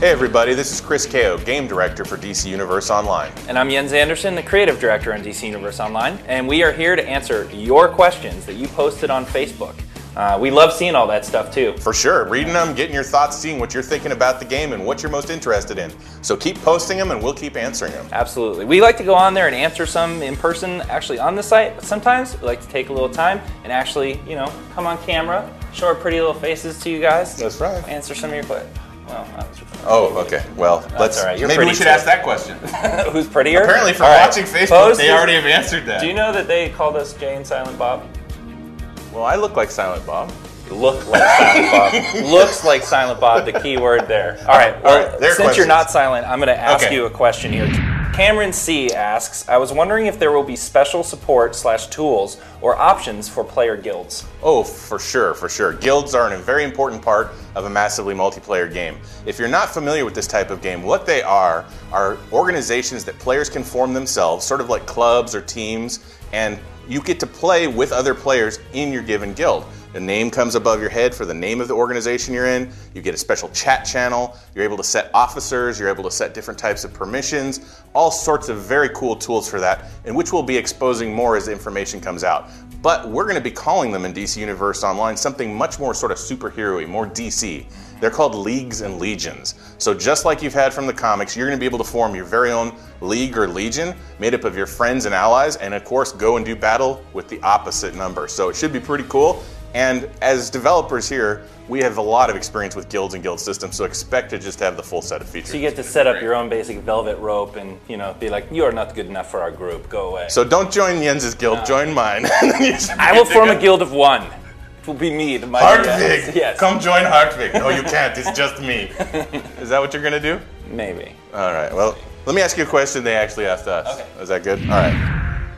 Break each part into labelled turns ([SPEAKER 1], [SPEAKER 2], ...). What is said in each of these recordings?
[SPEAKER 1] Hey everybody, this is Chris Kao, Game Director for DC Universe Online.
[SPEAKER 2] And I'm Jens Anderson, the Creative Director on DC Universe Online. And we are here to answer your questions that you posted on Facebook. We love seeing all that stuff too.
[SPEAKER 1] For sure, reading them, getting your thoughts, seeing what you're thinking about the game and what you're most interested in. So keep posting them and we'll keep answering them.
[SPEAKER 2] Absolutely. We like to go on there and answer some in person actually on the site, but sometimes we like to take a little time and actually, come on camera, show our pretty little faces to you guys.
[SPEAKER 1] That's right.
[SPEAKER 2] Answer some of your questions. Well,
[SPEAKER 1] okay. Well,
[SPEAKER 2] let's. All right.
[SPEAKER 1] Maybe we should ask that question.
[SPEAKER 2] Who's prettier?
[SPEAKER 1] Apparently, from watching Facebook, they already have answered that.
[SPEAKER 2] Do you know that they called us Jay and Silent Bob?
[SPEAKER 1] Well, I look like Silent Bob.
[SPEAKER 2] Look like Silent Bob. Looks like Silent Bob. The key word there. All right. Well, since you're not silent, I'm going to ask you a question here. Cameron C asks, I was wondering if there will be special support / tools or options for player guilds.
[SPEAKER 1] Oh, for sure, for sure. Guilds are a very important part of a massively multiplayer game. If you're not familiar with this type of game, what they are organizations that players can form themselves, sort of like clubs or teams, and you get to play with other players in your given guild. The name comes above your head for the name of the organization you're in. You get a special chat channel. You're able to set officers. You're able to set different types of permissions. All sorts of very cool tools for that, and which we'll be exposing more as the information comes out. But we're going to be calling them in DC Universe Online something much more sort of superhero-y, more DC. They're called leagues and legions. So just like you've had from the comics, you're going to be able to form your very own league or legion made up of your friends and allies, and of course go and do battle with the opposite number. So it should be pretty cool. And as developers here, we have a lot of experience with guilds and guild systems, so expect to just have the full set of features.
[SPEAKER 2] So you get to set up your own basic velvet rope and be like, you are not good enough for our group, go away.
[SPEAKER 1] So don't join Jens's guild, join mine.
[SPEAKER 2] I will form a guild of one. It will be me.
[SPEAKER 1] Hartvig!
[SPEAKER 2] Yes.
[SPEAKER 1] Come join Hartvig. No, you can't, it's just me. Is that what you're going to do?
[SPEAKER 2] Maybe.
[SPEAKER 1] All right, well, let me ask you a question they actually asked us.
[SPEAKER 2] Okay.
[SPEAKER 1] Is that good? All right.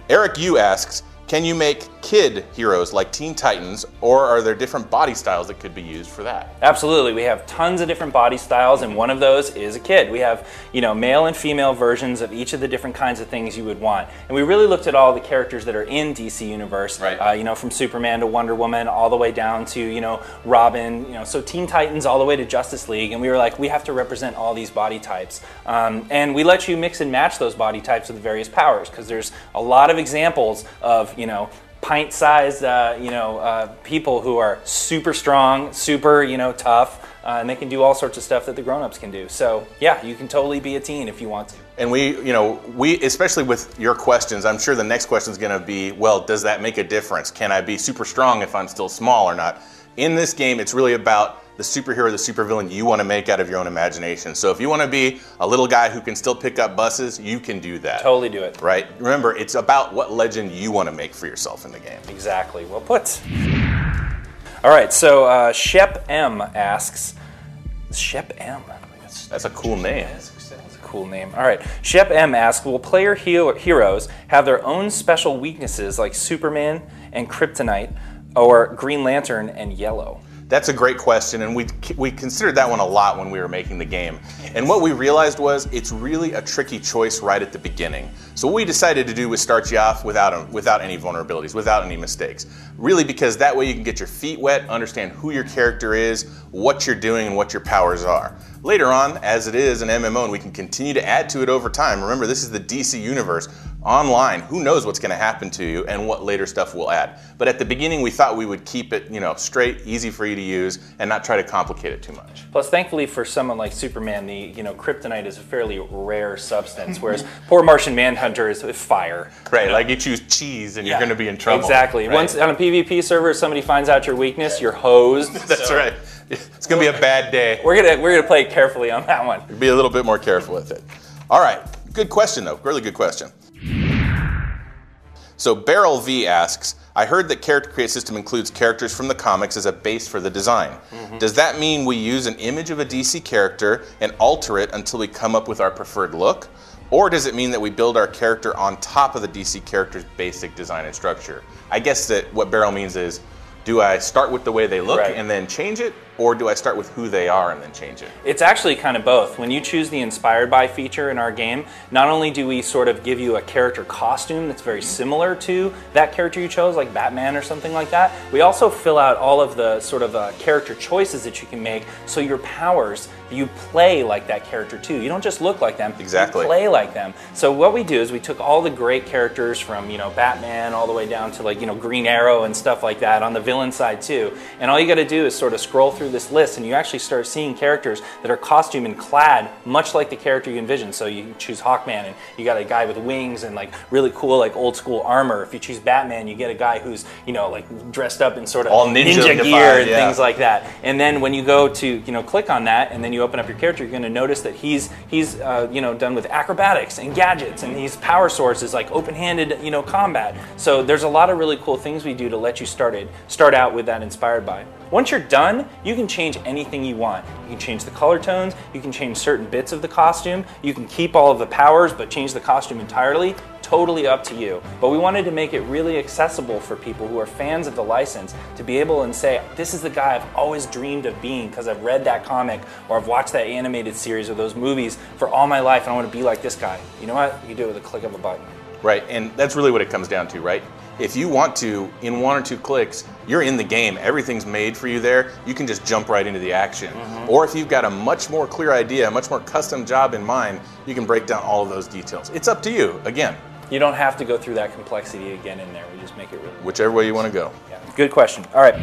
[SPEAKER 1] Eric Yu asks, can you make kid heroes like Teen Titans, or are there different body styles that could be used for that?
[SPEAKER 2] Absolutely. We have tons of different body styles, and one of those is a kid. We have, male and female versions of each of the different kinds of things you would want. And we really looked at all the characters that are in DC Universe, right. From Superman to Wonder Woman, all the way down to, Robin, so Teen Titans all the way to Justice League. And we were like, we have to represent all these body types. And we let you mix and match those body types with various powers, because there's a lot of examples of, pint-sized, people who are super strong, super, tough, and they can do all sorts of stuff that the grown-ups can do. So, yeah, you can totally be a teen if you want to.
[SPEAKER 1] And we, especially with your questions, I'm sure the next question is going to be, well, does that make a difference? Can I be super strong if I'm still small or not? In this game, it's really about the superhero, the supervillain you want to make out of your own imagination. So if you want to be a little guy who can still pick up buses, you can do that.
[SPEAKER 2] Totally do it.
[SPEAKER 1] Right? Remember, it's about what legend you want to make for yourself in the game.
[SPEAKER 2] Exactly. Well put. All right, so Shep M asks, Shep M?
[SPEAKER 1] That's a cool name.
[SPEAKER 2] That's a cool name. All right, Shep M asks, will player heroes have their own special weaknesses like Superman and Kryptonite, or Green Lantern and Yellow?
[SPEAKER 1] That's a great question, and we considered that one a lot when we were making the game. And what we realized was it's really a tricky choice right at the beginning. So what we decided to do was start you off without any vulnerabilities, without any mistakes. Really, because that way you can get your feet wet, understand who your character is, what you're doing, and what your powers are. Later on, as it is an MMO, and we can continue to add to it over time. Remember, this is the DC Universe. Online, who knows what's going to happen to you and what later stuff we'll add. But at the beginning, we thought we would keep it, straight, easy for you to use, and not try to complicate it too much.
[SPEAKER 2] Plus, thankfully for someone like Superman, the Kryptonite is a fairly rare substance, whereas poor Martian Manhunter is fire.
[SPEAKER 1] Right, like you choose cheese and you're going to be in trouble.
[SPEAKER 2] Exactly.
[SPEAKER 1] Right?
[SPEAKER 2] Once on a PvP server, if somebody finds out your weakness, you're hosed.
[SPEAKER 1] That's right. It's going to be a bad day.
[SPEAKER 2] We're gonna play carefully on that one.
[SPEAKER 1] Be a little bit more careful with it. All right, good question though. Really good question. So Beryl V asks, I heard that Character Create System includes characters from the comics as a base for the design. Mm-hmm. Does that mean we use an image of a DC character and alter it until we come up with our preferred look? Or does it mean that we build our character on top of the DC character's basic design and structure? I guess that what Beryl means is, do I start with the way they look and then change it? Or do I start with who they are and then change it?
[SPEAKER 2] It's actually kind of both. When you choose the Inspired By feature in our game, not only do we sort of give you a character costume that's very similar to that character you chose, like Batman or something like that, we also fill out all of the sort of character choices that you can make, so your powers, you play like that character too. You don't just look like them,
[SPEAKER 1] exactly.
[SPEAKER 2] You play like them. So what we do is we took all the great characters from, you know, Batman all the way down to, like, you know, Green Arrow and stuff like that on the villain side too. And all you got to do is sort of scroll through this list, and you actually start seeing characters that are costume and clad much like the character you envision. So you choose Hawkman, and you got a guy with wings and like really cool, like old school armor. If you choose Batman, you get a guy who's, you know, like dressed up in sort of
[SPEAKER 1] all
[SPEAKER 2] ninja gear and things like that. And then when you go to, you know, click on that, and then you open up your character, you're going to notice that he's you know, done with acrobatics and gadgets, and his power source is like open-handed, you know, combat. So there's a lot of really cool things we do to let you start out with that Inspired By. Once you're done, you can change anything you want. You can change the color tones, you can change certain bits of the costume, you can keep all of the powers but change the costume entirely. Totally up to you. But we wanted to make it really accessible for people who are fans of the license to be able and say, this is the guy I've always dreamed of being because I've read that comic or I've watched that animated series or those movies for all my life, and I want to be like this guy. You know what? You can do it with a click of a button.
[SPEAKER 1] Right, and that's really what it comes down to, right? If you want to, in 1 or 2 clicks, you're in the game. Everything's made for you there. You can just jump right into the action. Or if you've got a much more clear idea, a much more custom job in mind, you can break down all of those details. It's up to you, again.
[SPEAKER 2] You don't have to go through that complexity again in there. We just make it really...
[SPEAKER 1] Whichever way you want to go.
[SPEAKER 2] Yeah. Good question. All right.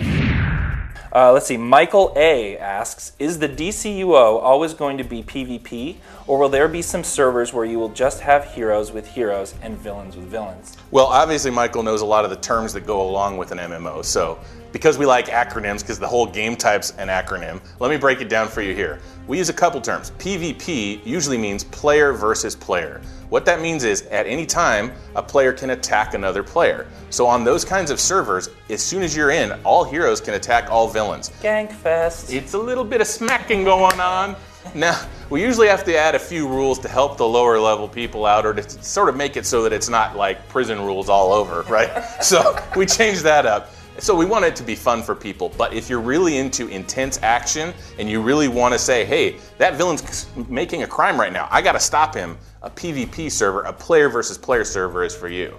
[SPEAKER 2] Let's see. Michael A. asks, is the DCUO always going to be PvP, or will there be some servers where you will just have heroes with heroes and villains with villains?
[SPEAKER 1] Well, obviously Michael knows a lot of the terms that go along with an MMO, so because we like acronyms, because the whole game type's an acronym, let me break it down for you here. We use a couple terms. PvP usually means player versus player. What that means is, at any time, a player can attack another player. So on those kinds of servers, as soon as you're in, all heroes can attack all villains.
[SPEAKER 2] Gankfest.
[SPEAKER 1] It's a little bit of smacking going on. Now, we usually have to add a few rules to help the lower level people out, or to sort of make it so that it's not like prison rules all over, right? So we changed that up. So we want it to be fun for people, but if you're really into intense action and you really want to say, hey, that villain's making a crime right now, I got to stop him, a PvP server, a player versus player server is for you.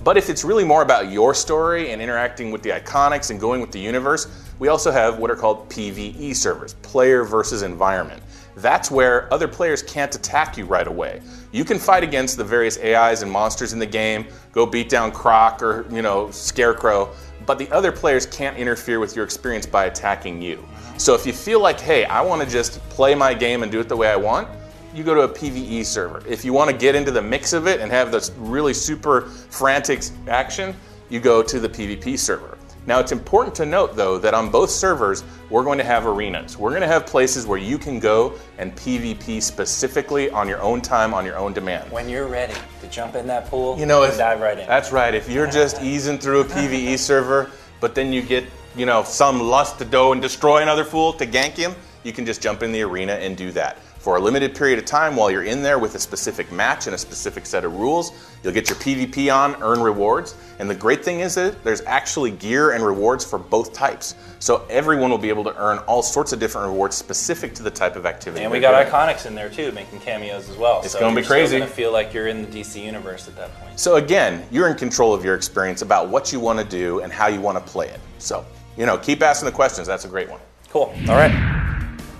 [SPEAKER 1] But if it's really more about your story and interacting with the iconics and going with the universe, we also have what are called PvE servers, player versus environment. That's where other players can't attack you right away. You can fight against the various AIs and monsters in the game, go beat down Croc or, you know, Scarecrow, but the other players can't interfere with your experience by attacking you. So if you feel like, hey, I want to just play my game and do it the way I want, you go to a PvE server. If you want to get into the mix of it and have this really super frantic action, you go to the PvP server. Now it's important to note though that on both servers we're going to have arenas. We're going to have places where you can go and PvP specifically on your own time, on your own demand.
[SPEAKER 2] When you're ready to jump in that pool,
[SPEAKER 1] you know,
[SPEAKER 2] dive right in.
[SPEAKER 1] That's right. If you're just easing through a PvE server, but then you get, you know, some lust to go and destroy another fool to gank him, you can just jump in the arena and do that. For a limited period of time while you're in there with a specific match and a specific set of rules, you'll get your PvP on, earn rewards, and the great thing is that there's actually gear and rewards for both types. So everyone will be able to earn all sorts of different rewards specific to the type of activity.
[SPEAKER 2] And we got Iconics in there too, making cameos as well.
[SPEAKER 1] It's going to be crazy.
[SPEAKER 2] You're going to feel like you're in the DC universe at that point.
[SPEAKER 1] So again, you're in control of your experience about what you want to do and how you want to play it. So, you know, keep asking the questions. That's a great one.
[SPEAKER 2] Cool. All right.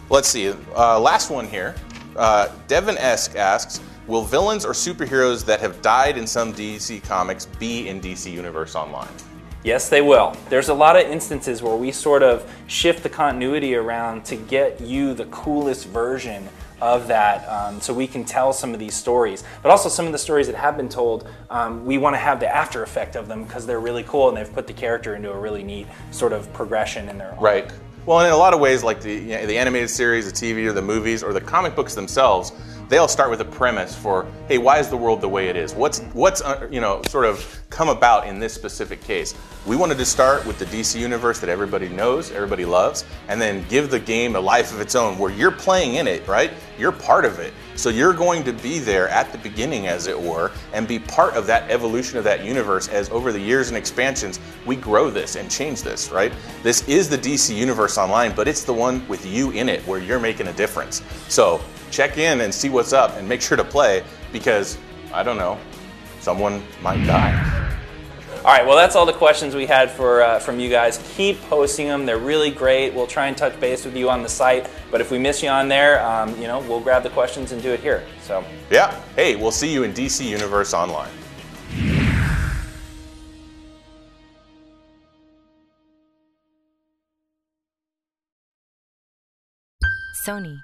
[SPEAKER 1] Let's see, last one here. Devin-esque asks, will villains or superheroes that have died in some DC comics be in DC Universe Online?
[SPEAKER 2] Yes, they will. There's a lot of instances where we sort of shift the continuity around to get you the coolest version of that, so we can tell some of these stories. But also some of the stories that have been told, we want to have the after effect of them because they're really cool and they've put the character into a really neat sort of progression in their arc. Right.
[SPEAKER 1] Well, in a lot of ways, like the animated series, the TV, or the movies, or the comic books themselves, they all start with a premise for, hey, why is the world the way it is? What's sort of come about in this specific case? We wanted to start with the DC universe that everybody knows, everybody loves, and then give the game a life of its own where you're playing in it, right? You're part of it. So you're going to be there at the beginning, as it were, and be part of that evolution of that universe as over the years and expansions, we grow this and change this, right? This is the DC Universe Online, but it's the one with you in it where you're making a difference. So check in and see what's up and make sure to play because, I don't know, someone might die.
[SPEAKER 2] All right, well, that's all the questions we had from you guys. Keep posting them. They're really great. We'll try and touch base with you on the site, but if we miss you on there, we'll grab the questions and do it here. So
[SPEAKER 1] yeah. Hey, we'll see you in DC Universe Online.
[SPEAKER 3] Sony.